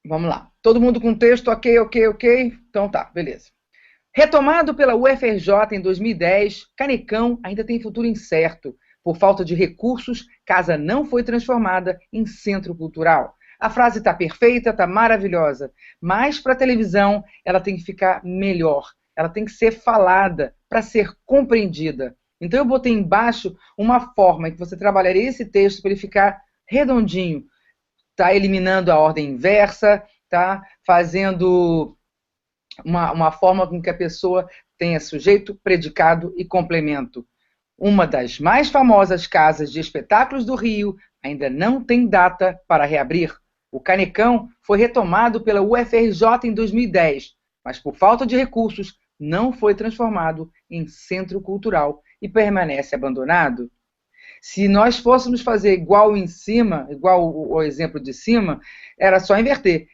Vamos lá. Todo mundo com texto, ok, ok, ok? Então tá, beleza. Retomado pela UFRJ em 2010, Canecão ainda tem futuro incerto. Por falta de recursos, casa não foi transformada em centro cultural. A frase está perfeita, está maravilhosa, mas para a televisão ela tem que ficar melhor. Ela tem que ser falada para ser compreendida. Então eu botei embaixo uma forma em que você trabalharia esse texto para ele ficar redondinho. Tá eliminando a ordem inversa, tá fazendo uma forma com que a pessoa tenha sujeito, predicado e complemento. Uma das mais famosas casas de espetáculos do Rio ainda não tem data para reabrir. O Canecão foi retomado pela UFRJ em 2010, mas por falta de recursos não foi transformado em centro cultural e permanece abandonado. Se nós fôssemos fazer igual em cima, igual o exemplo de cima, era só inverter.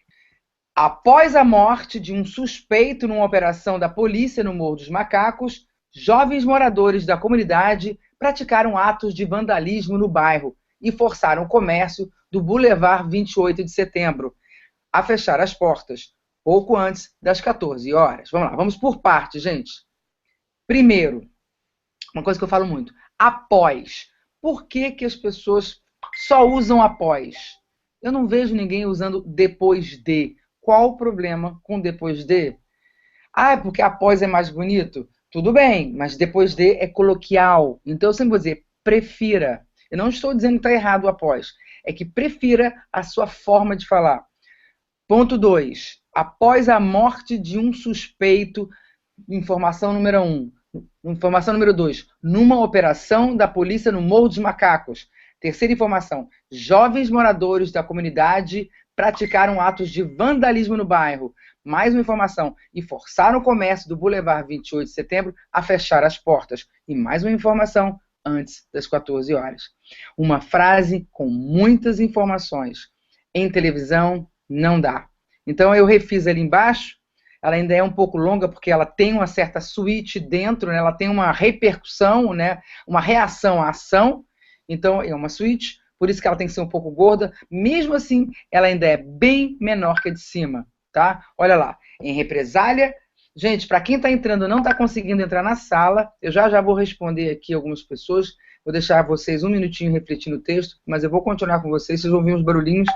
Após a morte de um suspeito numa operação da polícia no Morro dos Macacos, jovens moradores da comunidade praticaram atos de vandalismo no bairro e forçaram o comércio do Boulevard 28 de Setembro a fechar as portas, pouco antes das 14 horas. Vamos lá, vamos por partes, gente. Primeiro, uma coisa que eu falo muito, após. Por que as pessoas só usam após? Eu não vejo ninguém usando depois de. Qual o problema com depois de? Ah, é porque após é mais bonito? Tudo bem, mas depois de é coloquial. Então eu sempre vou dizer, prefira. Eu não estou dizendo que está errado o após. É que prefira a sua forma de falar. Ponto 2. Após a morte de um suspeito, informação número 1. Informação número 2. Numa operação da polícia no Morro dos Macacos. Terceira informação. Jovens moradores da comunidade praticaram atos de vandalismo no bairro. Mais uma informação. E forçaram o comércio do Boulevard 28 de Setembro a fechar as portas. E mais uma informação antes das 14 horas. Uma frase com muitas informações. Em televisão, não dá. Então eu refiz ali embaixo. Ela ainda é um pouco longa porque ela tem uma certa suíte dentro, né? Ela tem uma repercussão, né? Uma reação à ação. Então é uma suíte, por isso que ela tem que ser um pouco gorda. Mesmo assim, ela ainda é bem menor que a de cima, tá? Olha lá, em represália. Gente, para quem está entrando e não está conseguindo entrar na sala, eu já vou responder aqui algumas pessoas. Vou deixar vocês um minutinho refletindo o texto, mas eu vou continuar com vocês. Vocês vão ouvir uns barulhinhos,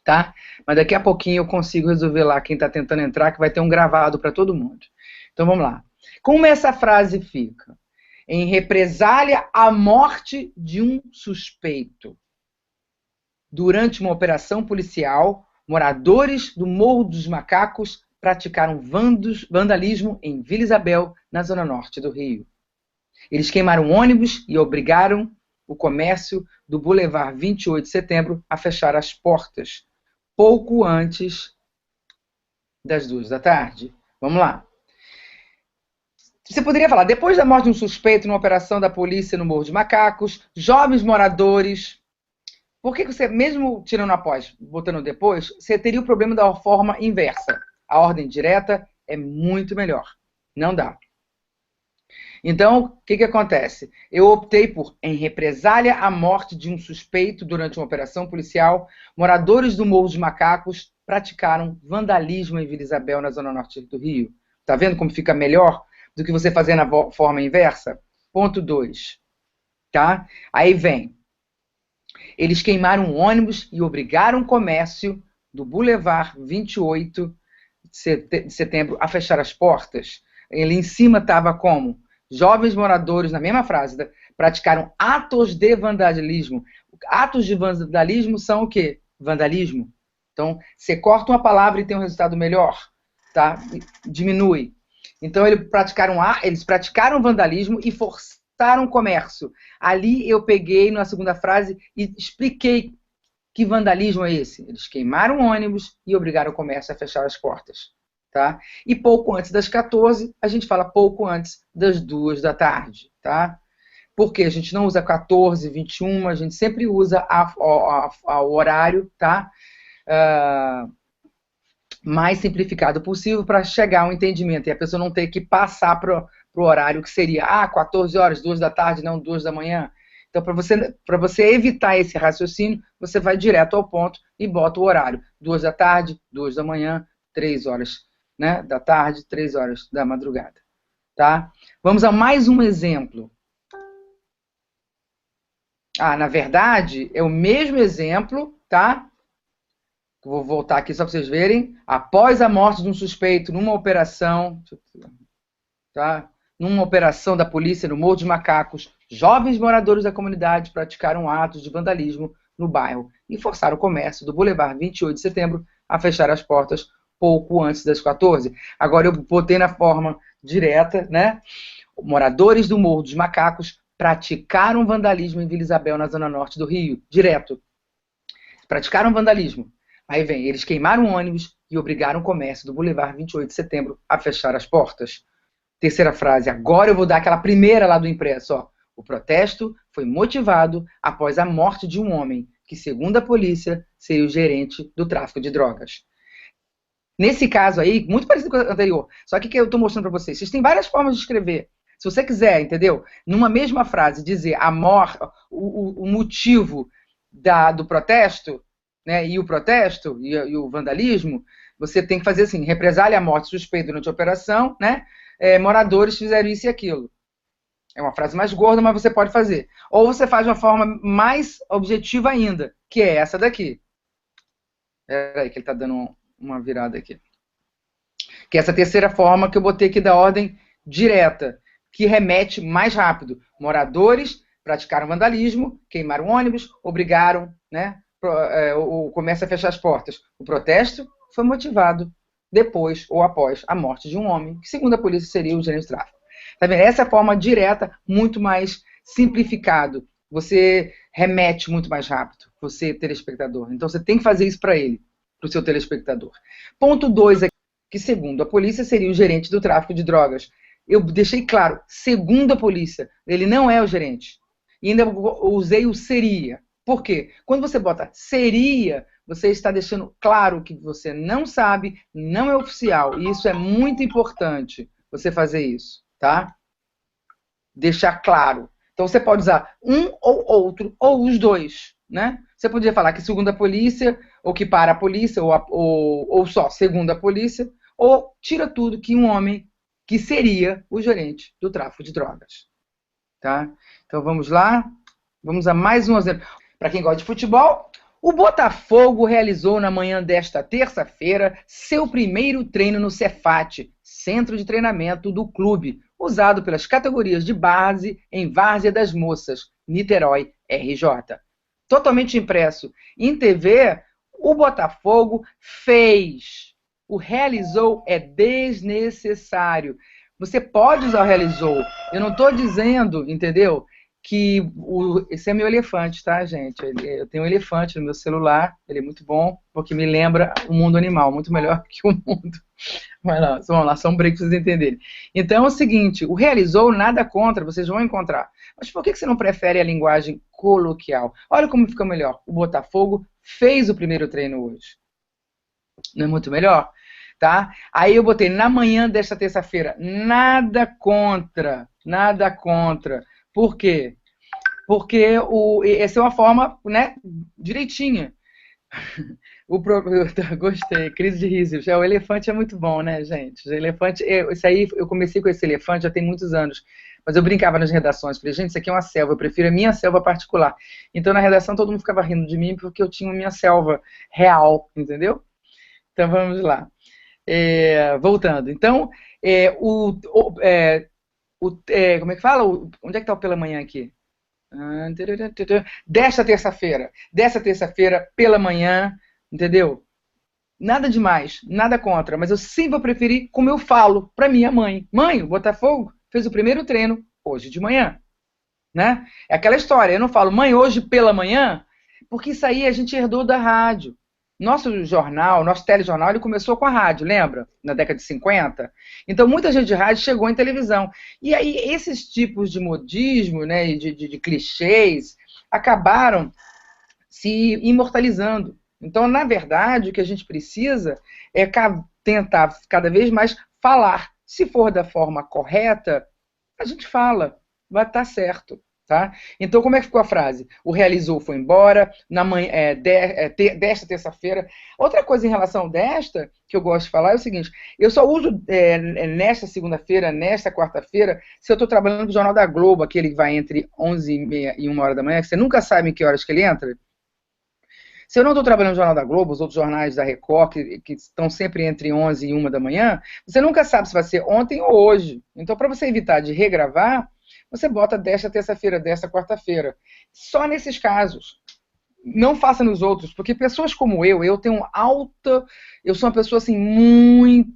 tá? Mas daqui a pouquinho eu consigo resolver lá quem está tentando entrar, que vai ter um gravado para todo mundo. Então vamos lá. Como essa frase fica? Em represália à morte de um suspeito. Durante uma operação policial, moradores do Morro dos Macacos praticaram vandalismo em Vila Isabel, na zona norte do Rio. Eles queimaram ônibus e obrigaram o comércio do Boulevard 28 de Setembro a fechar as portas, pouco antes das 2 da tarde. Vamos lá. Você poderia falar, depois da morte de um suspeito numa operação da polícia no Morro dos Macacos, jovens moradores... Por que você, mesmo tirando após, botando depois, você teria o problema da forma inversa? A ordem direta é muito melhor. Não dá. Então, o que acontece? Eu optei por, em represália à morte de um suspeito durante uma operação policial, moradores do Morro dos Macacos praticaram vandalismo em Vila Isabel, na zona norte do Rio. Tá vendo como fica melhor do que você fazer na forma inversa? Ponto 2. Tá? Aí vem. Eles queimaram um ônibus e obrigaram o comércio do Boulevard 28 de Setembro a fechar as portas. Ele em cima estava como? Jovens moradores, na mesma frase, praticaram atos de vandalismo. Atos de vandalismo são o quê? Vandalismo. Então, você corta uma palavra e tem um resultado melhor, tá? Diminui. Então, eles praticaram vandalismo e forçaram o comércio. Ali eu peguei na segunda frase e expliquei que vandalismo é esse. Eles queimaram ônibus e obrigaram o comércio a fechar as portas. Tá? E pouco antes das 14, a gente fala pouco antes das 2 da tarde. Tá? Porque a gente não usa 14, 21, a gente sempre usa o horário, tá? Mais simplificado possível para chegar a um entendimento e a pessoa não ter que passar para o horário que seria 14 horas, 2 da tarde, não 2 da manhã. Então, para você evitar esse raciocínio, você vai direto ao ponto e bota o horário. 2 da tarde, 2 da manhã, 3 horas, né, da tarde, 3 horas da madrugada. Tá? Vamos a mais um exemplo. Na verdade, é o mesmo exemplo, tá? Vou voltar aqui só para vocês verem. Após a morte de um suspeito numa operação, tá? Numa operação da polícia no Morro dos Macacos, jovens moradores da comunidade praticaram atos de vandalismo no bairro e forçaram o comércio do Boulevard 28 de Setembro a fechar as portas pouco antes das 14. Agora eu botei na forma direta, né? Moradores do Morro dos Macacos praticaram vandalismo em Vila Isabel, na zona norte do Rio, direto. Praticaram vandalismo. Aí vem, eles queimaram o ônibus e obrigaram o comércio do Boulevard 28 de Setembro a fechar as portas. Terceira frase, agora eu vou dar aquela primeira lá do impresso. Ó. O protesto foi motivado após a morte de um homem, que, segundo a polícia, seria o gerente do tráfico de drogas. Nesse caso aí, muito parecido com o anterior, só que eu estou mostrando para vocês. Vocês têm várias formas de escrever. Se você quiser, entendeu? Numa mesma frase, dizer o motivo do protesto, né, e o protesto, e o vandalismo, você tem que fazer assim, represália à morte suspeita durante a operação, né? Moradores fizeram isso e aquilo. É uma frase mais gorda, mas você pode fazer. Ou você faz de uma forma mais objetiva ainda, que é essa daqui. Peraí, que ele está dando uma virada aqui. Que é essa terceira forma que eu botei aqui da ordem direta, que remete mais rápido. Moradores praticaram vandalismo, queimaram ônibus, obrigaram, né, o comércio a fechar as portas. O protesto foi motivado depois ou após a morte de um homem, que segundo a polícia seria o gerente de tráfico. Tá vendo? Essa é a forma direta, muito mais simplificado. Você remete muito mais rápido, você, telespectador. Então você tem que fazer isso para ele, para o seu telespectador. Ponto 2 é que, segundo a polícia, seria o gerente do tráfico de drogas. Eu deixei claro, segundo a polícia, ele não é o gerente. E ainda usei o seria. Por quê? Quando você bota seria, você está deixando claro que você não sabe, não é oficial. E isso é muito importante, você fazer isso, tá? Deixar claro. Então você pode usar um ou outro, ou os dois, né? Você podia falar que segundo a polícia, ou que para a polícia, ou só segundo a polícia, ou tira tudo que um homem que seria o gerente do tráfico de drogas. Tá? Então vamos lá, vamos a mais um exemplo. Para quem gosta de futebol, o Botafogo realizou na manhã desta terça-feira seu primeiro treino no Cefat, centro de treinamento do clube, usado pelas categorias de base em Várzea das Moças, Niterói, RJ. Totalmente impresso em TV, o Botafogo fez. O realizou é desnecessário. Você pode usar o realizou. Eu não estou dizendo, entendeu? Que esse é meu elefante, tá, gente? Eu tenho um elefante no meu celular, ele é muito bom, porque me lembra o mundo animal, muito melhor que o mundo. Mas vamos lá, são breaks para vocês entenderem. Então é o seguinte, o realizou, nada contra, vocês vão encontrar. Mas por que você não prefere a linguagem coloquial? Olha como fica melhor. O Botafogo fez o primeiro treino hoje. Não é muito melhor? Tá? Aí eu botei na manhã desta terça-feira, nada contra, nada contra. Por quê? Porque essa é uma forma, né, direitinha. Gostei, crise de risos. O elefante é muito bom, né, gente? O elefante, isso aí, eu comecei com esse elefante já tem muitos anos, mas eu brincava nas redações, falei, gente, isso aqui é uma selva, eu prefiro a minha selva particular. Então na redação todo mundo ficava rindo de mim porque eu tinha a minha selva real, entendeu? Então vamos lá. Voltando. Então, como é que fala? Onde é que está o pela manhã aqui? Desta terça-feira, pela manhã, entendeu? Nada demais, nada contra, mas eu sempre vou preferir como eu falo para minha mãe. Mãe, o Botafogo fez o primeiro treino hoje de manhã, né? É aquela história, eu não falo mãe hoje pela manhã, porque isso aí a gente herdou da rádio. Nosso jornal, nosso telejornal, ele começou com a rádio, lembra? Na década de 50. Então, muita gente de rádio chegou em televisão. E aí, esses tipos de modismo, né, de clichês, acabaram se imortalizando. Então, na verdade, o que a gente precisa é tentar cada vez mais falar. Se for da forma correta, a gente fala, vai estar certo. Tá? Então, como é que ficou a frase? O realizou foi embora, na manhã, desta terça-feira. Outra coisa em relação desta, que eu gosto de falar, é o seguinte, eu só uso nesta segunda-feira, nesta quarta-feira, se eu estou trabalhando com o Jornal da Globo, aquele que vai entre 11h30 e 1h da manhã, que você nunca sabe em que horas que ele entra. Se eu não estou trabalhando no Jornal da Globo, os outros jornais da Record, que estão sempre entre 11 e 1 da manhã, você nunca sabe se vai ser ontem ou hoje. Então, para você evitar de regravar, você bota desta terça-feira, desta quarta-feira. Só nesses casos. Não faça nos outros, porque pessoas como eu tenho alta... Eu sou uma pessoa, assim,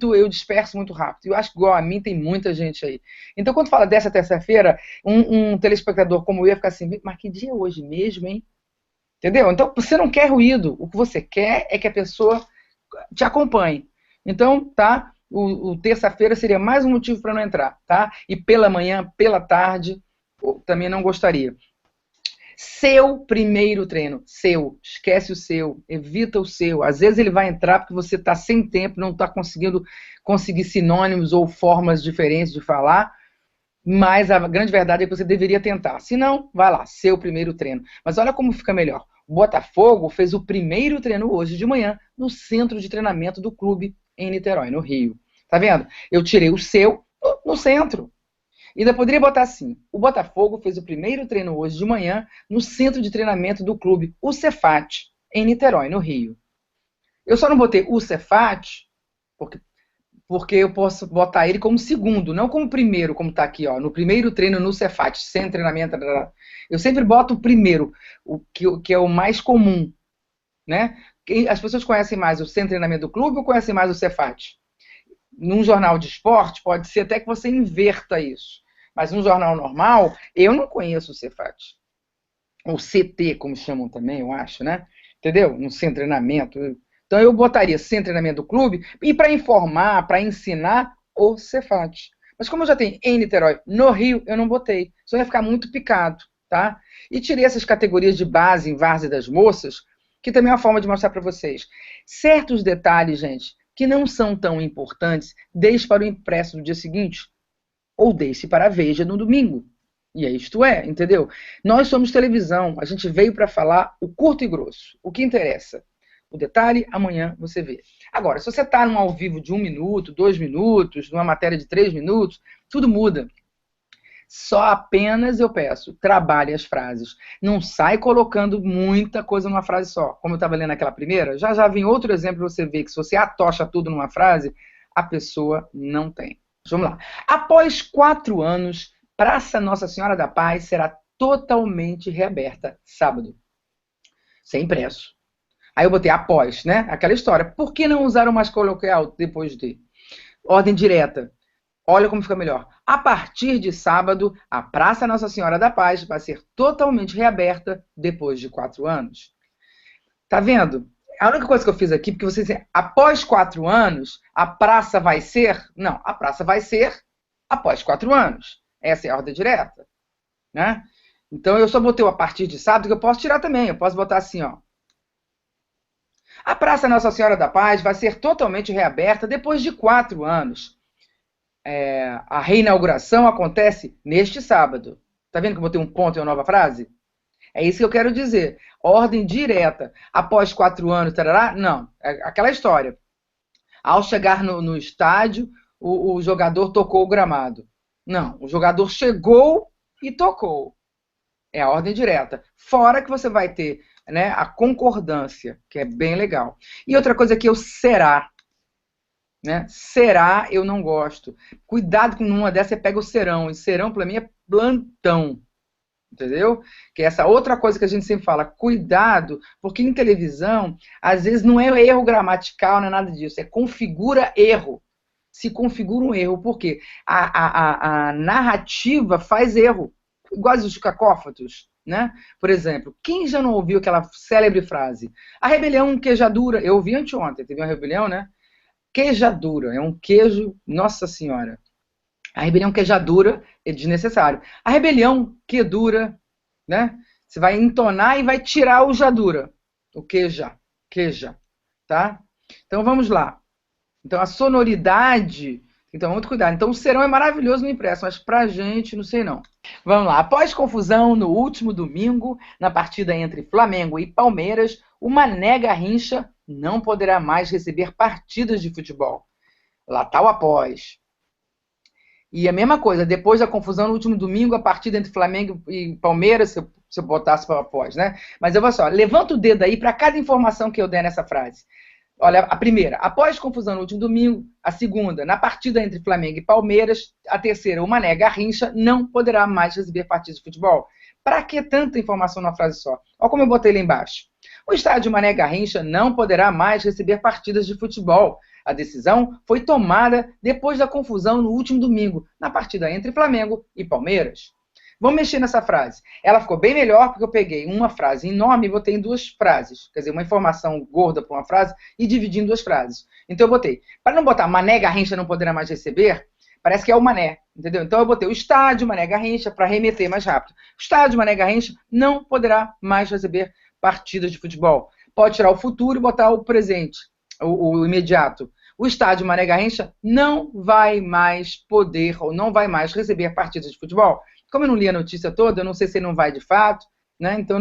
eu disperso muito rápido. Eu acho que, igual a mim, tem muita gente aí. Então, quando fala desta terça-feira, um telespectador como eu ia ficar assim, mas que dia é hoje mesmo, hein? Entendeu? Então, você não quer ruído. O que você quer é que a pessoa te acompanhe. Então, tá? O terça-feira seria mais um motivo para não entrar, tá? E pela manhã, pela tarde, também não gostaria. Seu primeiro treino. Seu. Esquece o seu. Evita o seu. Às vezes ele vai entrar porque você está sem tempo, não está conseguir sinônimos ou formas diferentes de falar. Mas a grande verdade é que você deveria tentar. Se não, vai lá, seu primeiro treino. Mas olha como fica melhor. O Botafogo fez o primeiro treino hoje de manhã no centro de treinamento do clube em Niterói, no Rio. Tá vendo? Eu tirei o seu no centro. Ainda poderia botar assim. O Botafogo fez o primeiro treino hoje de manhã no centro de treinamento do clube, o Cefat, em Niterói, no Rio. Eu só não botei o Cefat porque eu posso botar ele como segundo, não como primeiro, como está aqui, ó, no primeiro treino no Cefat, sem treinamento. Eu sempre boto o primeiro, que é o mais comum, né? As pessoas conhecem mais o centro de treinamento do clube ou conhecem mais o Cefat? Num jornal de esporte, pode ser até que você inverta isso. Mas num jornal normal, eu não conheço o Cefat. Ou CT, como chamam também, eu acho, né? Entendeu? No centro de treinamento. Então eu botaria centro de treinamento do clube e para informar, para ensinar, o Cefat. Mas como eu já tenho em Niterói, no Rio, eu não botei. Só ia ficar muito picado, tá? E tirei essas categorias de base em várzea das moças, que também é uma forma de mostrar para vocês. Certos detalhes, gente, que não são tão importantes, deixe para o impresso do dia seguinte. Ou deixe para a Veja no domingo. E é isto é, entendeu? Nós somos televisão, a gente veio para falar o curto e grosso, o que interessa. O detalhe, amanhã você vê. Agora, se você está num ao vivo de 1 minuto, 2 minutos, numa matéria de 3 minutos, tudo muda. Só apenas eu peço, trabalhe as frases. Não sai colocando muita coisa numa frase só. Como eu estava lendo aquela primeira, já vem outro exemplo para você ver que se você atocha tudo numa frase, a pessoa não tem. Vamos lá. Após 4 anos, Praça Nossa Senhora da Paz será totalmente reaberta sábado. Sem impresso. Aí eu botei após, né? Aquela história. Por que não usar o mais coloquial depois de? Ordem direta. Olha como fica melhor. A partir de sábado, a Praça Nossa Senhora da Paz vai ser totalmente reaberta depois de 4 anos. Tá vendo? A única coisa que eu fiz aqui, porque vocês dizem, após 4 anos, a praça vai ser? Não, a praça vai ser após 4 anos. Essa é a ordem direta. Né? Então eu só botei o a partir de sábado, que eu posso tirar também. Eu posso botar assim, ó. A Praça Nossa Senhora da Paz vai ser totalmente reaberta depois de 4 anos. A reinauguração acontece neste sábado. Tá vendo que eu botei um ponto em uma nova frase? É isso que eu quero dizer. Ordem direta. Após 4 anos, tarará? Não. É aquela história. Ao chegar no estádio, o jogador tocou o gramado. Não. O jogador chegou e tocou. É a ordem direta. Fora que você vai ter, né, a concordância, que é bem legal. E outra coisa que é o será. Né? Será, eu não gosto. Cuidado com uma dessa, você pega o serão. E serão, para mim, é plantão. Entendeu? Que é essa outra coisa que a gente sempre fala. Cuidado, porque em televisão, às vezes não é erro gramatical, não é nada disso. É configura erro. Se configura um erro. Por quê? A narrativa faz erro. Igual os cacófatos. Né? Por exemplo, quem já não ouviu aquela célebre frase? A rebelião queijadura. Eu ouvi anteontem, teve uma rebelião, né? Queijadura, é um queijo, nossa senhora. A rebelião queijadura é desnecessário. A rebelião que dura, né? Você vai entonar e vai tirar o jadura. O queja, tá? Então vamos lá. Então a sonoridade Então, muito cuidado. Então, o Serão é maravilhoso no impresso, mas pra gente, não sei não. Vamos lá. Após confusão no último domingo, na partida entre Flamengo e Palmeiras, o Mané Garrincha não poderá mais receber partidas de futebol. Lá tá o após. E a mesma coisa, depois da confusão no último domingo, a partida entre Flamengo e Palmeiras, se eu botasse para após, né? Mas eu vou só, levanta o dedo aí para cada informação que eu der nessa frase. Olha, a primeira, após confusão no último domingo. A segunda, na partida entre Flamengo e Palmeiras. A terceira, o Mané Garrincha não poderá mais receber partidas de futebol. Para que tanta informação numa frase só? Olha como eu botei lá embaixo. O estádio Mané Garrincha não poderá mais receber partidas de futebol. A decisão foi tomada depois da confusão no último domingo, na partida entre Flamengo e Palmeiras. Vamos mexer nessa frase. Ela ficou bem melhor porque eu peguei uma frase enorme e botei em duas frases. Quer dizer, uma informação gorda para uma frase e dividi em duas frases. Então eu botei, para não botar Mané Garrincha não poderá mais receber, parece que é o Mané, entendeu? Então eu botei o estádio Mané Garrincha para remeter mais rápido. O estádio Mané Garrincha não poderá mais receber partidas de futebol. Pode tirar o futuro e botar o presente, o imediato. O estádio Mané Garrincha não vai mais poder ou não vai mais receber partidas de futebol. Como eu não li a notícia toda, eu não sei se ele não vai de fato, né? Então,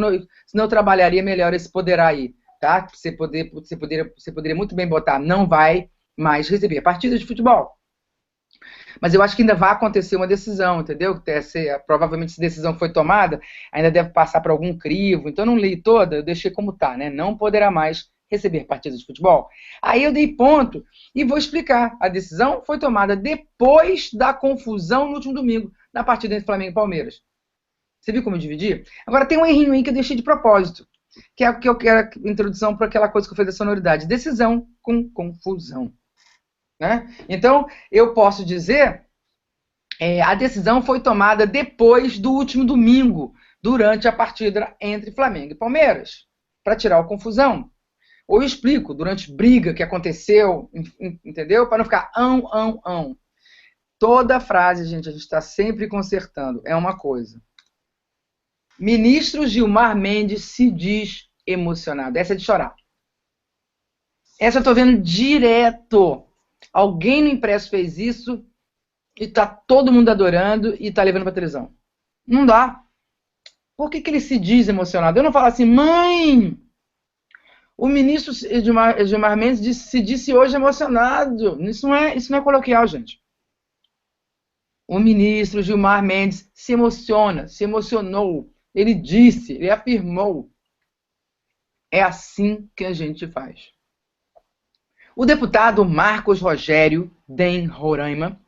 senão eu trabalharia melhor esse poderá aí, tá? Você poderia muito bem botar não vai mais receber partidas de futebol. Mas eu acho que ainda vai acontecer uma decisão, entendeu? Provavelmente, se a decisão foi tomada, ainda deve passar por algum crivo. Então, eu não li toda, eu deixei como tá, né? Não poderá mais receber partidas de futebol. Aí eu dei ponto e vou explicar. A decisão foi tomada depois da confusão no último domingo, na partida entre Flamengo e Palmeiras. Você viu como eu dividi? Agora tem um errinho aí que eu deixei de propósito, que é o que eu quero a introdução para aquela coisa que eu fiz da sonoridade. Decisão com confusão. Né? Então, eu posso dizer, a decisão foi tomada depois do último domingo, durante a partida entre Flamengo e Palmeiras, para tirar a confusão. Ou eu explico, durante briga que aconteceu, entendeu? Para não ficar ão. Toda frase, gente, a gente está sempre consertando. É uma coisa. Ministro Gilmar Mendes se diz emocionado. Essa é de chorar. Essa eu estou vendo direto. Alguém no impresso fez isso e está todo mundo adorando e está levando para televisão. Não dá. Por que ele se diz emocionado? Eu não falo assim, mãe... O ministro Gilmar Mendes se disse hoje emocionado. Isso não é coloquial, gente. O ministro Gilmar Mendes se emociona, se emocionou. Ele disse, ele afirmou. É assim que a gente faz. O deputado Marcos Rogério DEM Roraima,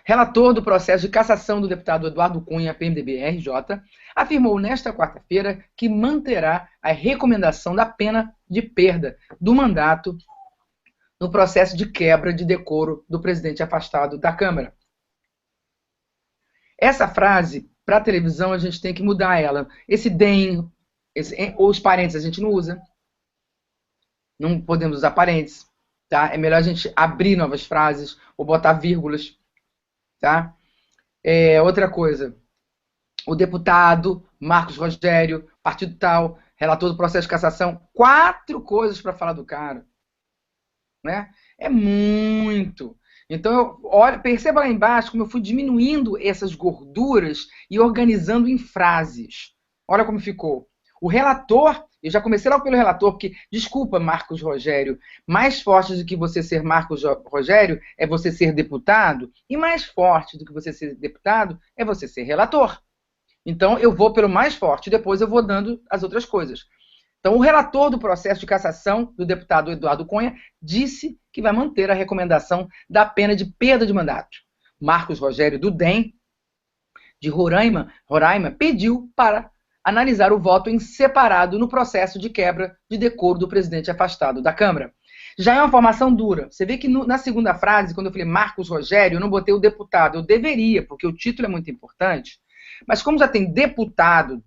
relator do processo de cassação do deputado Eduardo Cunha, PMDB-RJ, afirmou nesta quarta-feira que manterá a recomendação da pena de perda do mandato no processo de quebra de decoro do presidente afastado da Câmara. Essa frase, para a televisão, a gente tem que mudar ela. Esse DEM, os parênteses a gente não usa. Não podemos usar parênteses. Tá? É melhor a gente abrir novas frases ou botar vírgulas. Tá? Outra coisa. O deputado Marcos Rogério, partido tal, relator do processo de cassação. 4 coisas para falar do cara. Né? É muito. Então, perceba lá embaixo como eu fui diminuindo essas gorduras e organizando em frases. Olha como ficou. O relator, eu já comecei logo pelo relator, porque, desculpa, Marcos Rogério, mais forte do que você ser Marcos Rogério é você ser deputado, e mais forte do que você ser deputado é você ser relator. Então, eu vou pelo mais forte, depois eu vou dando as outras coisas. Então, o relator do processo de cassação do deputado Eduardo Cunha disse que vai manter a recomendação da pena de perda de mandato. Marcos Rogério do DEM, de Roraima, pediu para analisar o voto em separado no processo de quebra de decoro do presidente afastado da Câmara. Já é uma formação dura. Você vê que na segunda frase, quando eu falei Marcos Rogério, eu não botei o deputado. Eu deveria, porque o título é muito importante. Mas como já tem deputado,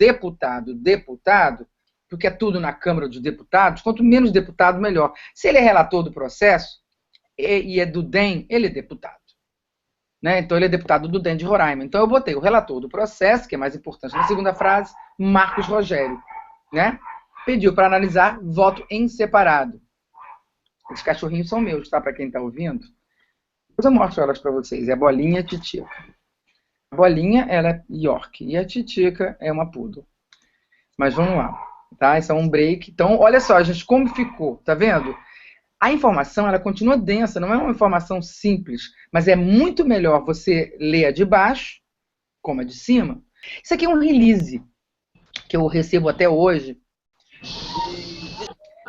porque é tudo na Câmara dos Deputados, quanto menos deputado, melhor. Se ele é relator do processo e é do DEM, ele é deputado. Né? Então, ele é deputado do DEM de Roraima. Então, eu botei o relator do processo, que é mais importante na segunda frase, Marcos Rogério. Né? Pediu para analisar voto em separado. Os cachorrinhos são meus, tá? Para quem está ouvindo. Depois eu mostro elas para vocês. É a bolinha e a titica. A bolinha, ela é York. E a titica é uma poodle. Mas vamos lá. Tá? Esse é um break. Então, olha só, gente, como ficou. Tá vendo? A informação, ela continua densa. Não é uma informação simples. Mas é muito melhor você ler a de baixo, como a de cima. Isso aqui é um release que eu recebo até hoje.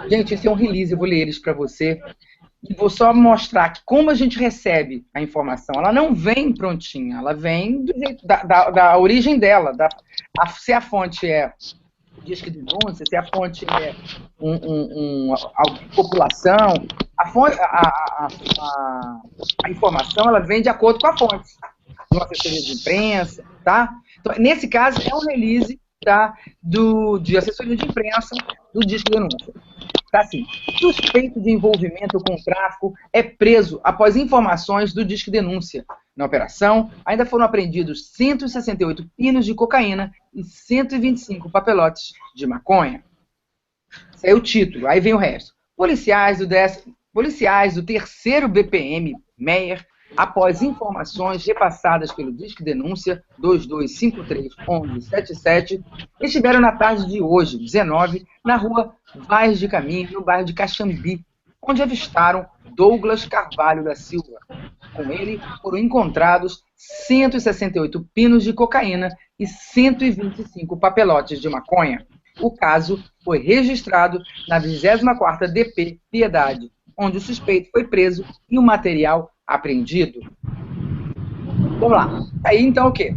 Gente, esse é um release. Eu vou ler eles para você. E vou só mostrar que como a gente recebe a informação, ela não vem prontinha, ela vem da origem dela. Se a fonte é disque de denúncia, se a fonte é a população, a informação ela vem de acordo com a fonte. Uma assessoria de imprensa, tá? Então, nesse caso, é um release, tá, de assessoria de imprensa do disque de denúncia. Tá assim, suspeito de envolvimento com tráfico é preso após informações do Disque Denúncia. Na operação, ainda foram apreendidos 168 pinos de cocaína e 125 papelotes de maconha. Esse é o título, aí vem o resto. Policiais do 3º BPM, Meyer, após informações repassadas pelo Disque Denúncia 22531177, estiveram na tarde de hoje, 19, na rua Vaz de Caminho, no bairro de Caxambi, onde avistaram Douglas Carvalho da Silva. Com ele foram encontrados 168 pinos de cocaína e 125 papelotes de maconha. O caso foi registrado na 24ª DP Piedade, onde o suspeito foi preso e o material apreendido. Vamos lá. Aí, então, o quê?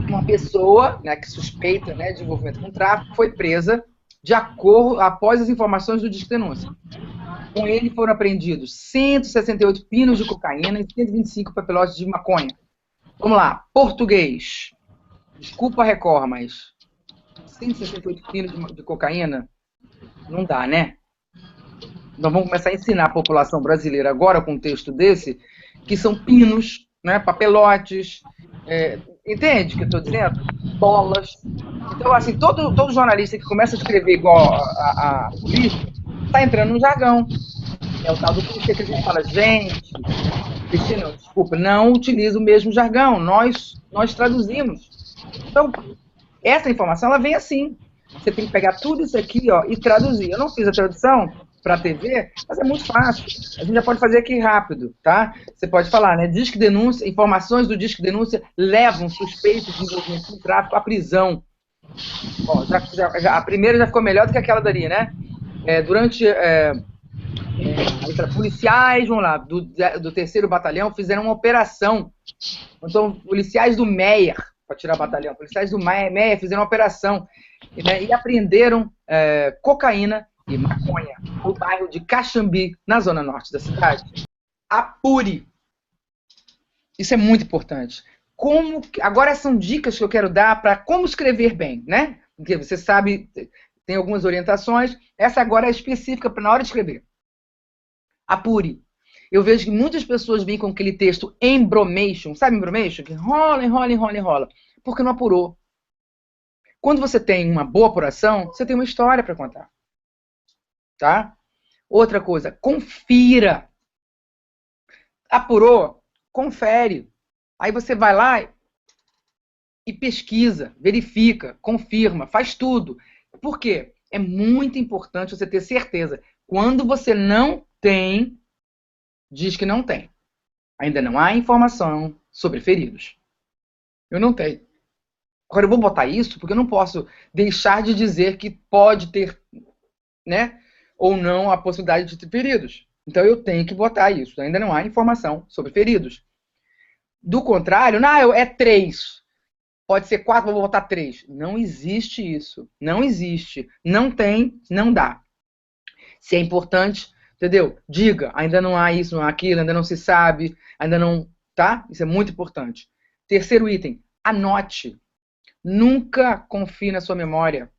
Uma pessoa, né, que suspeita, né, de envolvimento com tráfico foi presa de acordo após as informações do Disque Denúncia. Com ele foram apreendidos 168 pinos de cocaína e 125 papelotes de maconha. Vamos lá. Português. Desculpa, Record, mas 168 pinos de cocaína não dá, né? Nós vamos começar a ensinar a população brasileira agora, com um texto desse, que são pinos, né, papelotes, entende o que eu estou dizendo? Bolas. Então, assim, todo jornalista que começa a escrever igual a polícia, está entrando no jargão. É o tal do clichê que a gente fala, gente, clichê não, desculpa, não utiliza o mesmo jargão, nós traduzimos. Então, essa informação, ela vem assim. Você tem que pegar tudo isso aqui, ó, e traduzir. Eu não fiz a tradução para a TV, mas é muito fácil. A gente já pode fazer aqui rápido, tá? Você pode falar, né? Disque denúncia, informações do Disque Denúncia levam suspeitos de envolvimento com tráfico à prisão. Ó, a primeira já ficou melhor do que aquela dali, né? Policiais, vamos lá, do 3º Batalhão fizeram uma operação. Então, policiais do Meyer, para tirar o batalhão, policiais do Meyer fizeram uma operação, né, e apreenderam cocaína e maconha no bairro de Caxambi, na zona norte da cidade. Apure. Isso é muito importante. Agora são dicas que eu quero dar para como escrever bem, né? Porque você sabe, tem algumas orientações. Essa agora é específica para na hora de escrever. Apure. Eu vejo que muitas pessoas vêm com aquele texto embromation, sabe embromation? Que enrola, enrola, enrola, enrola. Porque não apurou. Quando você tem uma boa apuração, você tem uma história para contar. Tá? Outra coisa, confira. Apurou? Confere. Aí você vai lá e pesquisa, verifica, confirma, faz tudo. Por quê? É muito importante você ter certeza. Quando você não tem, diz que não tem. Ainda não há informação sobre feridos. Eu não tenho. Agora eu vou botar isso porque eu não posso deixar de dizer que pode ter, né, ou não a possibilidade de ter feridos. Então eu tenho que botar isso. Ainda não há informação sobre feridos. Do contrário, não, é 3. Pode ser 4, vou botar 3. Não existe isso. Não existe. Não tem, não dá. Se é importante, entendeu? Diga, ainda não há isso, não há aquilo, ainda não se sabe, ainda não, tá? Isso é muito importante. Terceiro item, anote. Nunca confie na sua memória.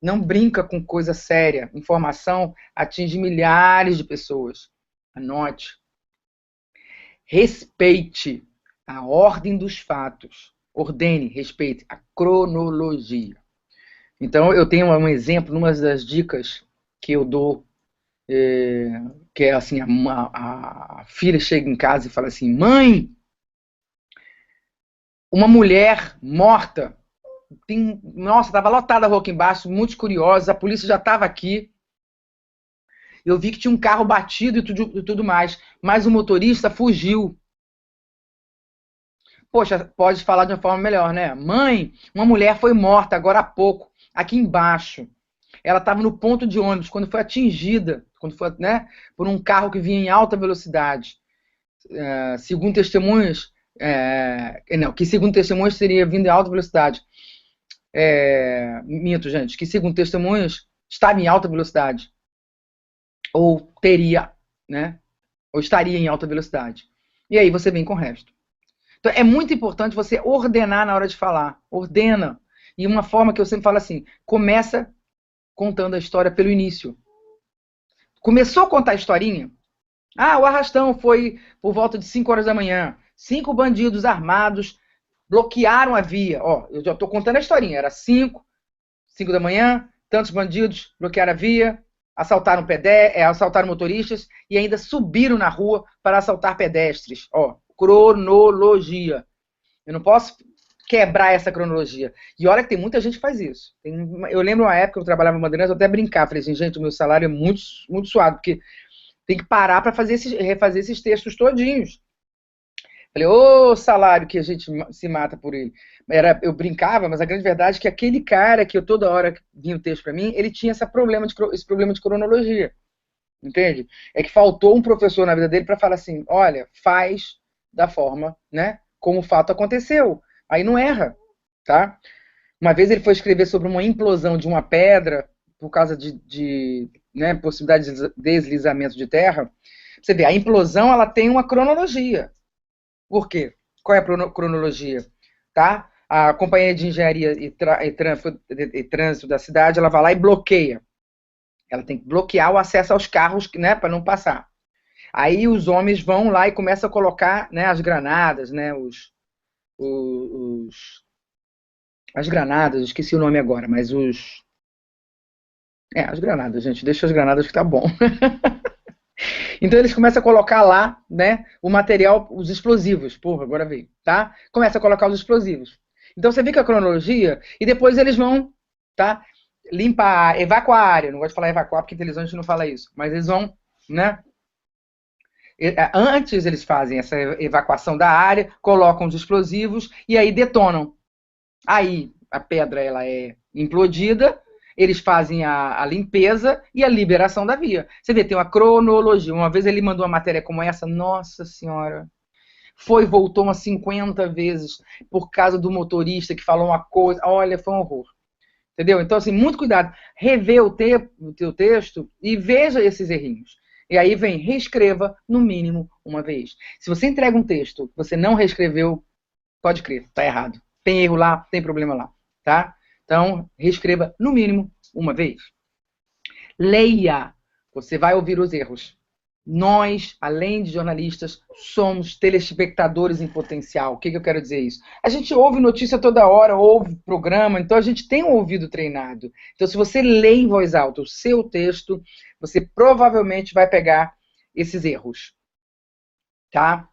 Não brinca com coisa séria. Informação atinge milhares de pessoas. Anote. Respeite a ordem dos fatos. Ordene, respeite a cronologia. Então, eu tenho um exemplo, numa das dicas que eu dou que é assim, a filha chega em casa e fala assim, mãe, uma mulher morta. Nossa, estava lotada a rua aqui embaixo, muitos curiosos, a polícia já estava aqui. Eu vi que tinha um carro batido e tudo mais, mas o motorista fugiu. Poxa, pode falar de uma forma melhor, né? Mãe, uma mulher foi morta agora há pouco, aqui embaixo. Ela estava no ponto de ônibus quando foi atingida, quando foi, né, por um carro que vinha em alta velocidade. Segundo testemunhas, não, que segundo testemunhas teria vindo em alta velocidade. Minto, gente, que segundo testemunhas estava em alta velocidade. Ou teria, né? Ou estaria em alta velocidade. E aí você vem com o resto. Então é muito importante você ordenar na hora de falar. Ordena. E uma forma que eu sempre falo assim, começa contando a história pelo início. Começou a contar a historinha? Ah, o arrastão foi por volta de 5 horas da manhã. 5 bandidos armados bloquearam a via. Ó, eu já estou contando a historinha. Era 5 da manhã, tantos bandidos bloquearam a via, assaltaram motoristas e ainda subiram na rua para assaltar pedestres. Ó, cronologia. Eu não posso quebrar essa cronologia. E olha que tem muita gente que faz isso. Eu lembro uma época que eu trabalhava em Bandeirantes, eu até brincava, falei assim, gente, o meu salário é muito, muito suado, porque tem que parar para refazer esses textos todinhos. Falei, ô salário que a gente se mata por ele. Eu brincava, mas a grande verdade é que aquele cara que eu toda hora vinha o texto para mim, ele tinha esse problema de cronologia. Entende? É que faltou um professor na vida dele para falar assim, olha, faz da forma, né, como o fato aconteceu. Aí não erra, tá? Uma vez ele foi escrever sobre uma implosão de uma pedra por causa de né, possibilidade de deslizamento de terra. Você vê, a implosão ela tem uma cronologia. Por quê? Qual é a cronologia? Tá? A Companhia de Engenharia e Trânsito da cidade, ela vai lá e bloqueia. Ela tem que bloquear o acesso aos carros, né, para não passar. Aí os homens vão lá e começam a colocar, né, as granadas, né, as granadas, esqueci o nome agora, mas as granadas, gente, deixa as granadas que tá bom. Então eles começam a colocar lá, né, o material, os explosivos. Porra, agora veio, tá? Começa a colocar os explosivos. Então você vê que a cronologia, e depois eles vão, tá? Limpar, evacuar a área. Não gosto de falar evacuar porque televisão a gente não fala isso. Mas eles vão, né? Antes eles fazem essa evacuação da área, colocam os explosivos e aí detonam. Aí a pedra ela é implodida, eles fazem a limpeza e a liberação da via. Você vê, tem uma cronologia. Uma vez ele mandou uma matéria como essa, nossa senhora, foi e voltou umas 50 vezes por causa do motorista que falou uma coisa. Olha, foi um horror. Entendeu? Então, assim, muito cuidado. Rever o teu texto e veja esses errinhos. E aí vem, reescreva no mínimo uma vez. Se você entrega um texto que você não reescreveu, pode crer, tá errado. Tem erro lá, tem problema lá, tá? Então, reescreva no mínimo uma vez. Leia. Você vai ouvir os erros. Nós, além de jornalistas, somos telespectadores em potencial. O que eu quero dizer isso? A gente ouve notícia toda hora, ouve programa, então a gente tem um ouvido treinado. Então, se você lê em voz alta o seu texto, você provavelmente vai pegar esses erros. Tá?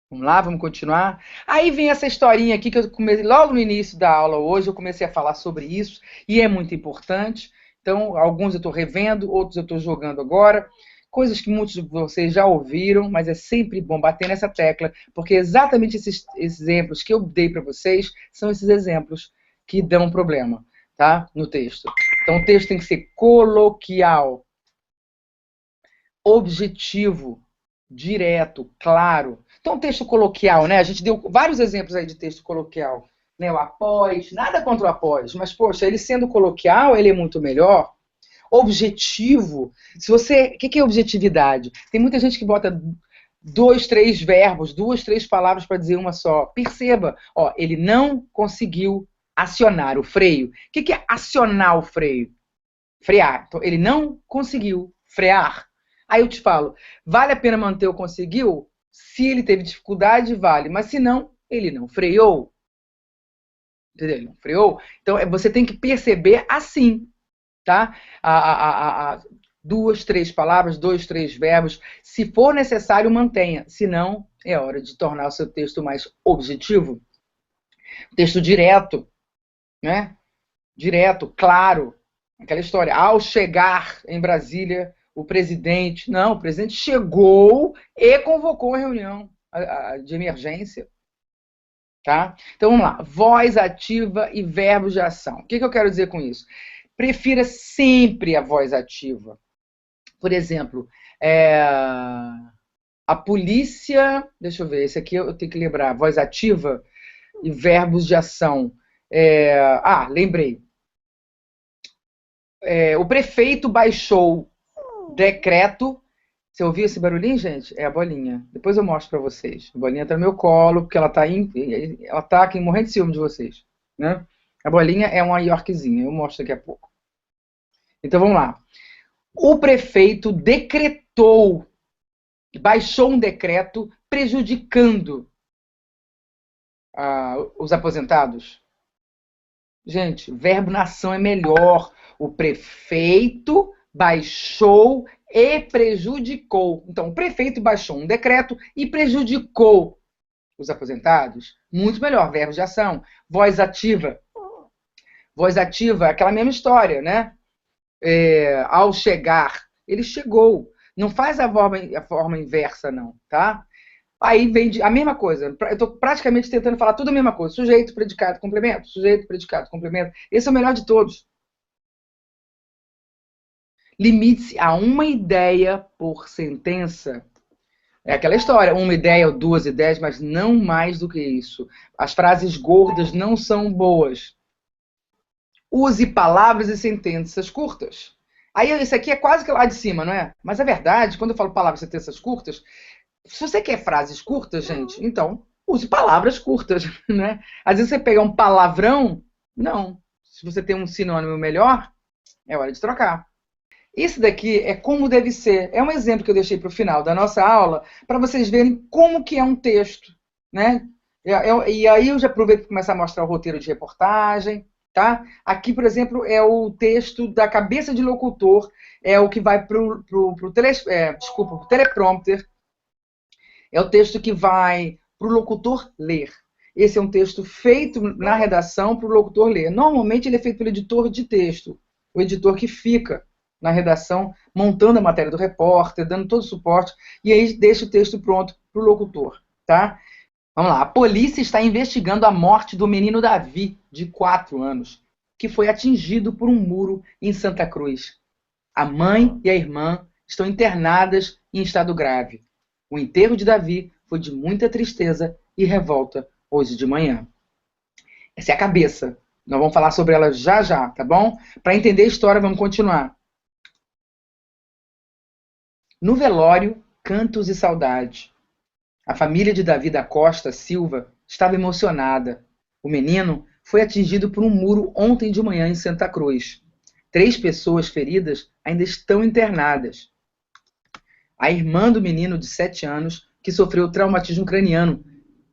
Vamos lá, vamos continuar. Aí vem essa historinha aqui que eu comecei logo no início da aula hoje, eu comecei a falar sobre isso, e é muito importante. Então, alguns eu estou revendo, outros eu estou jogando agora. Coisas que muitos de vocês já ouviram, mas é sempre bom bater nessa tecla, porque exatamente esses exemplos que eu dei para vocês são esses exemplos que dão problema, tá? No texto. Então, o texto tem que ser coloquial, objetivo, direto, claro. Então, texto coloquial, né? A gente deu vários exemplos aí de texto coloquial. Né? O após, nada contra o após, mas, poxa, ele sendo coloquial, ele é muito melhor. Objetivo. O que é objetividade? Tem muita gente que bota 2, 3 verbos, 2, 3 palavras para dizer uma só. Perceba, ó, ele não conseguiu acionar o freio. O que é acionar o freio? Frear. Então, ele não conseguiu frear. Aí eu te falo, vale a pena manter o conseguiu? Se ele teve dificuldade, vale. Mas se não, ele não freou. Entendeu? Ele não freou. Então, você tem que perceber assim. Tá? 2, 3 palavras, 2, 3 verbos. Se for necessário, mantenha. Se não, é hora de tornar o seu texto mais objetivo. Texto direto, né? Direto, claro. Aquela história. Ao chegar em Brasília, o presidente... Não, o presidente chegou e convocou uma reunião de emergência. Tá? Então, vamos lá. Voz ativa e verbos de ação. O que eu quero dizer com isso? Prefira sempre a voz ativa. Por exemplo, a polícia... Deixa eu ver, esse aqui eu tenho que lembrar. Voz ativa e verbos de ação. Lembrei. O prefeito baixou decreto. Você ouviu esse barulhinho, gente? É a bolinha. Depois eu mostro para vocês. A bolinha tá no meu colo, porque ela tá aqui morrendo de ciúme de vocês. Né? A bolinha é uma Yorkzinha. Eu mostro daqui a pouco. Então vamos lá. O prefeito decretou, baixou um decreto prejudicando os aposentados. Gente, verbo na ação é melhor. O prefeito baixou e prejudicou. Então, o prefeito baixou um decreto e prejudicou os aposentados. Muito melhor, verbo de ação. Voz ativa. Voz ativa, aquela mesma história, né? Ao chegar, ele chegou. Não faz a forma inversa, não, tá? Aí vem a mesma coisa. Eu estou praticamente tentando falar tudo a mesma coisa. Sujeito, predicado, complemento. Sujeito, predicado, complemento. Esse é o melhor de todos. Limite-se a uma ideia por sentença. É aquela história, uma ideia ou 2 ideias, mas não mais do que isso. As frases gordas não são boas. Use palavras e sentenças curtas. Aí, isso aqui é quase que lá de cima, não é? Mas é verdade, quando eu falo palavras e sentenças curtas, se você quer frases curtas, gente, então use palavras curtas, né? Às vezes você pega um palavrão, não. Se você tem um sinônimo melhor, é hora de trocar. Isso daqui é como deve ser. É um exemplo que eu deixei para o final da nossa aula, para vocês verem como que é um texto, né? E aí eu já aproveito para começar a mostrar o roteiro de reportagem, tá? Aqui, por exemplo, é o texto da cabeça de locutor, é o que vai para o teleprompter. É o texto que vai para o locutor ler. Esse é um texto feito na redação para o locutor ler. Normalmente ele é feito pelo editor de texto, o editor que fica na redação, montando a matéria do repórter, dando todo o suporte, e aí deixa o texto pronto para o locutor. Tá? Vamos lá. A polícia está investigando a morte do menino Davi, de 4 anos, que foi atingido por um muro em Santa Cruz. A mãe e a irmã estão internadas em estado grave. O enterro de Davi foi de muita tristeza e revolta hoje de manhã. Essa é a cabeça. Nós vamos falar sobre ela já já, tá bom? Para entender a história, vamos continuar. No velório, cantos e saudade. A família de Davi da Costa Silva estava emocionada. O menino foi atingido por um muro ontem de manhã em Santa Cruz. 3 pessoas feridas ainda estão internadas. A irmã do menino de 7 anos, que sofreu traumatismo craniano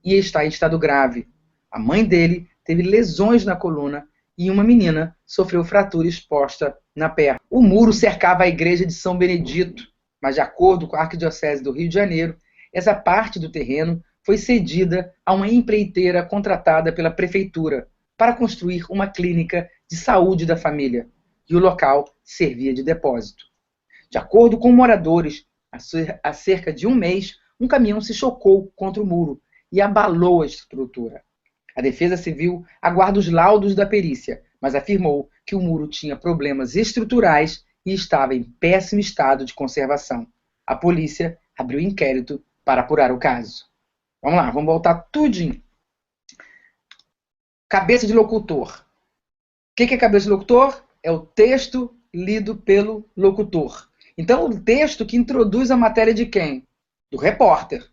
e está em estado grave. A mãe dele teve lesões na coluna e uma menina sofreu fratura exposta na perna. O muro cercava a igreja de São Benedito, mas de acordo com a Arquidiocese do Rio de Janeiro, essa parte do terreno foi cedida a uma empreiteira contratada pela prefeitura para construir uma clínica de saúde da família, e o local servia de depósito. De acordo com moradores, há cerca de um mês, um caminhão se chocou contra o muro e abalou a estrutura. A Defesa Civil aguarda os laudos da perícia, mas afirmou que o muro tinha problemas estruturais e estava em péssimo estado de conservação. A polícia abriu inquérito para apurar o caso. Vamos lá, vamos voltar tudinho. Cabeça de locutor. O que é cabeça de locutor? É o texto lido pelo locutor. Então, o texto que introduz a matéria de quem? Do repórter.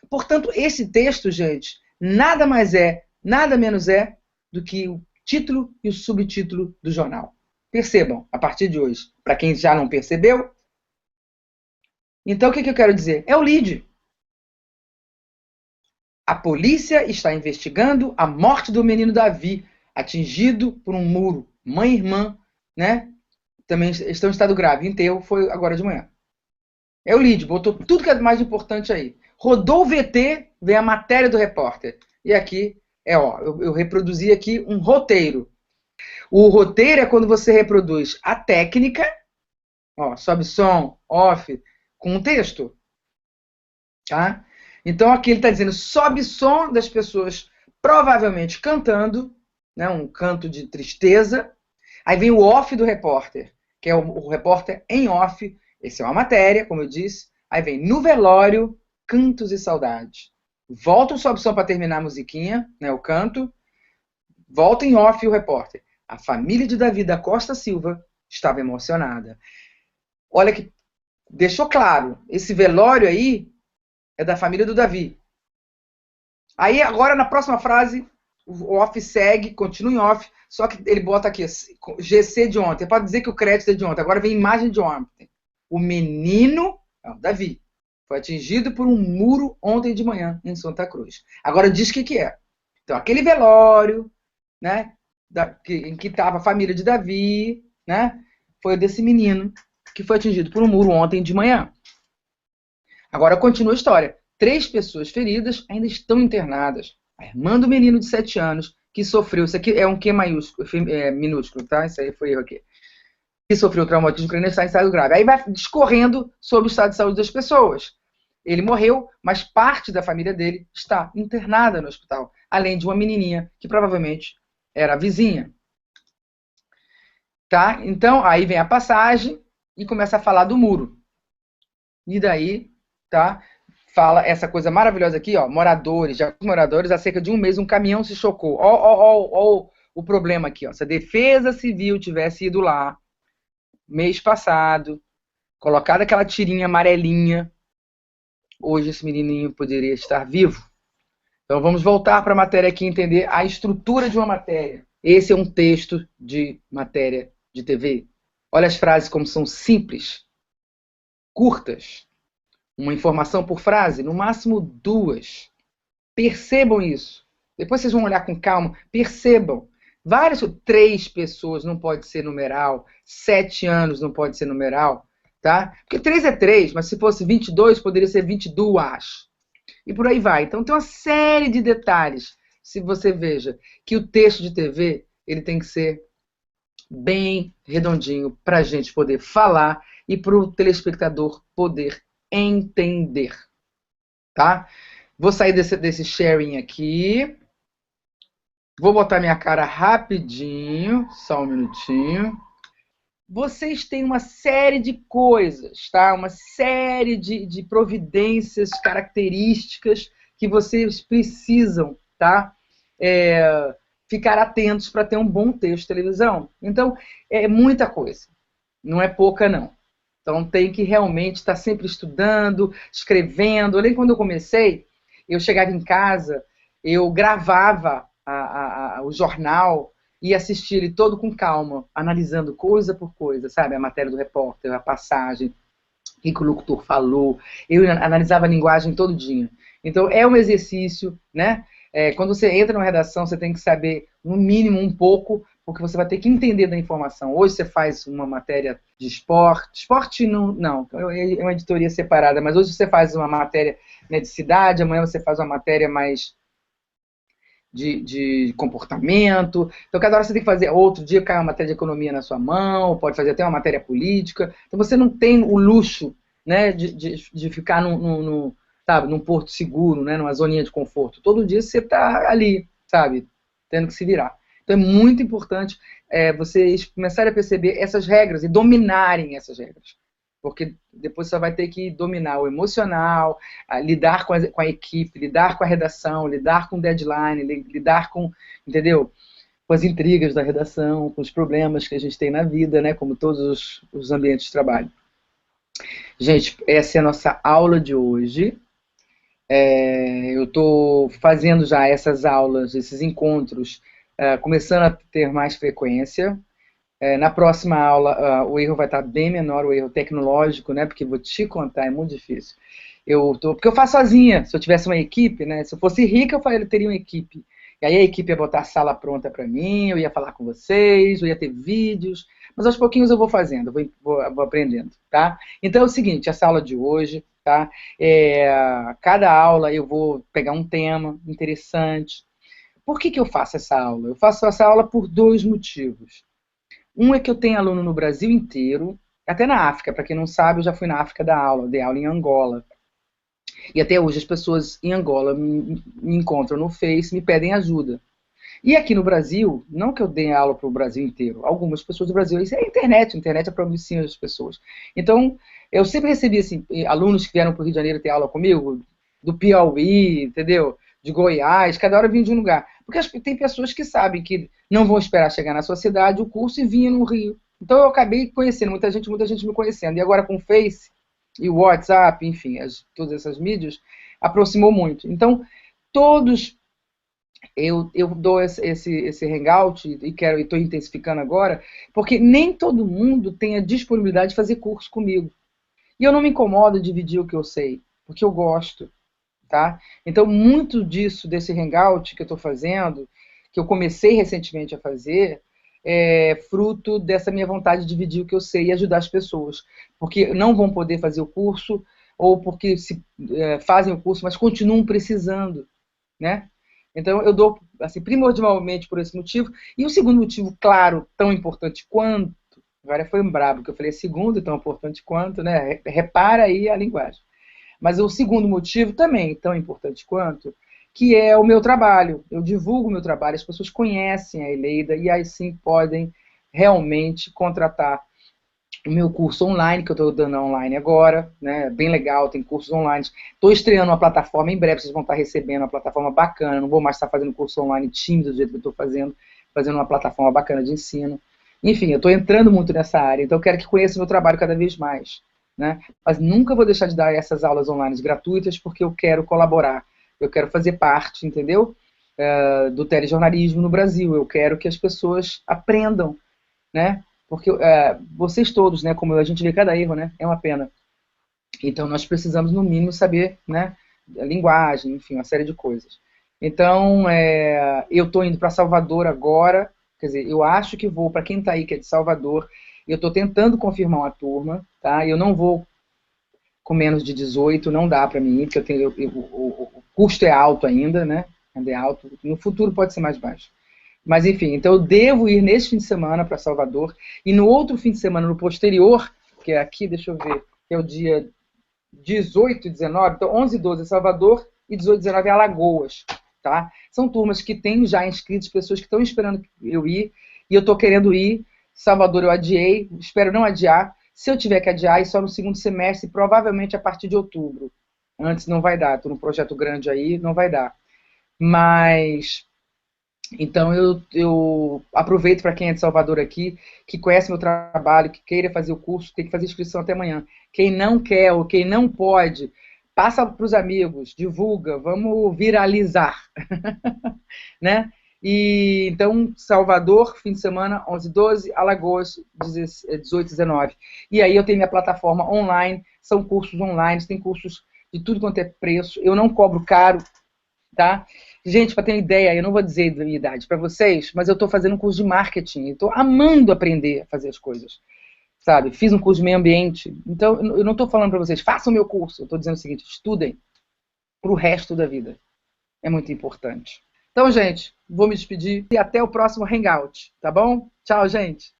Portanto, esse texto, gente, nada mais é, nada menos é do que o título e o subtítulo do jornal. Percebam, a partir de hoje. Para quem já não percebeu. Então, o que eu quero dizer? É o lead. A polícia está investigando a morte do menino Davi, atingido por um muro. Mãe e irmã, né? também estão em estado grave. Enterro foi agora de manhã. É o lead, botou tudo que é mais importante aí. Rodou o VT, vem a matéria do repórter. E aqui, eu reproduzi aqui um roteiro. O roteiro é quando você reproduz a técnica, sobe som, off, com um texto. Tá? Então aqui ele está dizendo, sobe som das pessoas provavelmente cantando, né, um canto de tristeza. Aí vem o off do repórter, que é o repórter em off. Essa é uma matéria, como eu disse. Aí vem no velório, cantos e saudades. Volta o sobe som para terminar a musiquinha, né, o canto. Volta em off o repórter. A família de Davi da Costa Silva estava emocionada. Olha que deixou claro, esse velório aí é da família do Davi. Aí agora na próxima frase, o off segue, continua em off, só que ele bota aqui, GC de ontem. Pode dizer que o crédito é de ontem. Agora vem imagem de ontem. O menino, Davi, foi atingido por um muro ontem de manhã em Santa Cruz. Agora diz o que é. Então aquele velório, né, em que estava a família de Davi, né, foi desse menino que foi atingido por um muro ontem de manhã. Agora continua a história. 3 pessoas feridas ainda estão internadas. A irmã do menino de 7 anos que sofreu, isso aqui é um Q maiúsculo, minúsculo, tá? Isso aí foi erro aqui. Que sofreu traumatismo craniano está em estado grave. Aí vai discorrendo sobre o estado de saúde das pessoas. Ele morreu, mas parte da família dele está internada no hospital, além de uma menininha que provavelmente era a vizinha. Tá? Então, aí vem a passagem e começa a falar do muro. E daí, tá? Fala essa coisa maravilhosa aqui, moradores, há cerca de um mês um caminhão se chocou. Ó o problema aqui, ó. Se a Defesa Civil tivesse ido lá, mês passado, colocado aquela tirinha amarelinha, hoje esse menininho poderia estar vivo. Então vamos voltar para a matéria aqui e entender a estrutura de uma matéria. Esse é um texto de matéria de TV. Olha as frases como são simples, curtas. Uma informação por frase, no máximo 2. Percebam isso. Depois vocês vão olhar com calma. Percebam. 3 pessoas não pode ser numeral. 7 anos não pode ser numeral. Tá? Porque 3 é 3, mas se fosse 22, poderia ser 22. E por aí vai. Então tem uma série de detalhes. Se você veja que o texto de TV ele tem que ser bem redondinho para a gente poder falar e para o telespectador poder entender, tá? Vou sair desse sharing aqui. Vou botar minha cara rapidinho, só um minutinho. Vocês têm uma série de coisas, tá? Uma série de providências, características que vocês precisam, tá? Ficar atentos para ter um bom texto de televisão. Então, é muita coisa. Não é pouca, não. Então tem que realmente estar sempre estudando, escrevendo. Eu lembro quando eu comecei, eu chegava em casa, eu gravava o jornal e assistia ele todo com calma, analisando coisa por coisa, sabe? A matéria do repórter, a passagem, o que o locutor falou. Eu analisava a linguagem todo dia. Então é um exercício, né? Quando você entra numa redação, você tem que saber, no mínimo, um pouco, porque você vai ter que entender da informação. Hoje você faz uma matéria de esporte não, é uma editoria separada, mas hoje você faz uma matéria, né, de cidade, amanhã você faz uma matéria mais de comportamento. Então cada hora você tem que fazer, outro dia cai uma matéria de economia na sua mão, pode fazer até uma matéria política. Então você não tem o luxo, né, de ficar sabe, num porto seguro, né, numa zoninha de conforto. Todo dia você está ali, sabe, tendo que se virar. Então é muito importante vocês começarem a perceber essas regras e dominarem essas regras. Porque depois você vai ter que dominar o emocional, lidar com a equipe, lidar com a redação, lidar com o deadline, lidar com, entendeu? Com as intrigas da redação, com os problemas que a gente tem na vida, né? Como todos os ambientes de trabalho. Gente, essa é a nossa aula de hoje. Eu estou fazendo já essas aulas, esses encontros, começando a ter mais frequência. Na próxima aula, o erro vai estar bem menor, o erro tecnológico, né? Porque vou te contar, é muito difícil. Porque eu faço sozinha. Se eu tivesse uma equipe, né? Se eu fosse rica, eu teria uma equipe. E aí a equipe ia botar a sala pronta para mim, eu ia falar com vocês, eu ia ter vídeos, mas aos pouquinhos eu vou fazendo, vou aprendendo, tá? Então é o seguinte, essa aula de hoje, tá? Cada aula eu vou pegar um tema interessante. Por que eu faço essa aula? Eu faço essa aula por dois motivos. Um é que eu tenho aluno no Brasil inteiro, até na África, para quem não sabe, eu já fui na África dar aula, dei aula em Angola. E até hoje as pessoas em Angola me encontram no Face, me pedem ajuda. E aqui no Brasil, não que eu dê aula para o Brasil inteiro, algumas pessoas do Brasil, isso é a internet é para o ensino das pessoas. Então, eu sempre recebi assim, alunos que vieram para o Rio de Janeiro ter aula comigo, do Piauí, entendeu? De Goiás, cada hora vinha de um lugar. Porque tem pessoas que sabem que não vão esperar chegar na sua cidade o curso e vinham no Rio. Então eu acabei conhecendo muita gente me conhecendo. E agora com o Face e o WhatsApp, enfim, todas essas mídias, aproximou muito. Então, todos eu dou esse hangout e estou intensificando agora, porque nem todo mundo tem a disponibilidade de fazer curso comigo. E eu não me incomodo de dividir o que eu sei, porque eu gosto, tá? Então, muito desse hangout que eu estou fazendo, que eu comecei recentemente a fazer, é fruto dessa minha vontade de dividir o que eu sei e ajudar as pessoas. Porque não vão poder fazer o curso, ou porque fazem o curso, mas continuam precisando, né? Então, eu dou, assim, primordialmente por esse motivo. E o segundo motivo, claro, tão importante quanto, agora foi um brabo que eu falei segundo, tão importante quanto, né? Repara aí a linguagem. Mas o segundo motivo também, tão importante quanto, que é o meu trabalho. Eu divulgo o meu trabalho, as pessoas conhecem a Eleida e aí sim podem realmente contratar o meu curso online, que eu estou dando online agora, né? Bem legal, tem cursos online. Estou estreando uma plataforma em breve, vocês vão estar recebendo uma plataforma bacana. Não vou mais estar fazendo curso online tímido do jeito que eu estou fazendo uma plataforma bacana de ensino. Enfim, eu estou entrando muito nessa área, então eu quero que conheçam o meu trabalho cada vez mais, né? Mas nunca vou deixar de dar essas aulas online gratuitas, porque eu quero colaborar, eu quero fazer parte, entendeu? Do telejornalismo no Brasil. Eu quero que as pessoas aprendam, né? Porque vocês todos, né, como a gente vê cada erro, né, é uma pena. Então nós precisamos no mínimo saber, né, a linguagem, enfim, uma série de coisas. Então eu estou indo para Salvador agora, quer dizer, eu acho que vou, para quem está aí que é de Salvador, eu estou tentando confirmar uma turma, tá? Eu não vou com menos de 18, não dá para mim ir, porque o custo é alto ainda, né? Ainda é alto. No futuro pode ser mais baixo. Mas enfim, então eu devo ir neste fim de semana para Salvador, e no outro fim de semana, no posterior, que é aqui, deixa eu ver, que é o dia 18 e 19, então 11 e 12 é Salvador, e 18 e 19 é Alagoas, tá? São turmas que têm já inscritos, pessoas que estão esperando eu ir, e eu estou querendo ir. Salvador eu adiei, espero não adiar. Se eu tiver que adiar, é só no segundo semestre, provavelmente a partir de outubro. Antes não vai dar, estou num projeto grande aí, não vai dar. Mas então eu aproveito para quem é de Salvador aqui, que conhece meu trabalho, que queira fazer o curso, tem que fazer inscrição até amanhã. Quem não quer ou quem não pode, passa para os amigos, divulga, vamos viralizar, né? E então Salvador, fim de semana, 11 e 12, Alagoas, 18 e 19. E aí eu tenho minha plataforma online, são cursos online, tem cursos de tudo quanto é preço. Eu não cobro caro, tá? Gente, para ter uma ideia, eu não vou dizer da minha idade para vocês, mas eu estou fazendo um curso de marketing, estou amando aprender a fazer as coisas, sabe? Fiz um curso de meio ambiente, então eu não estou falando para vocês, façam o meu curso, eu estou dizendo o seguinte, estudem para o resto da vida, é muito importante. Então, gente, vou me despedir e até o próximo Hangout, tá bom? Tchau, gente!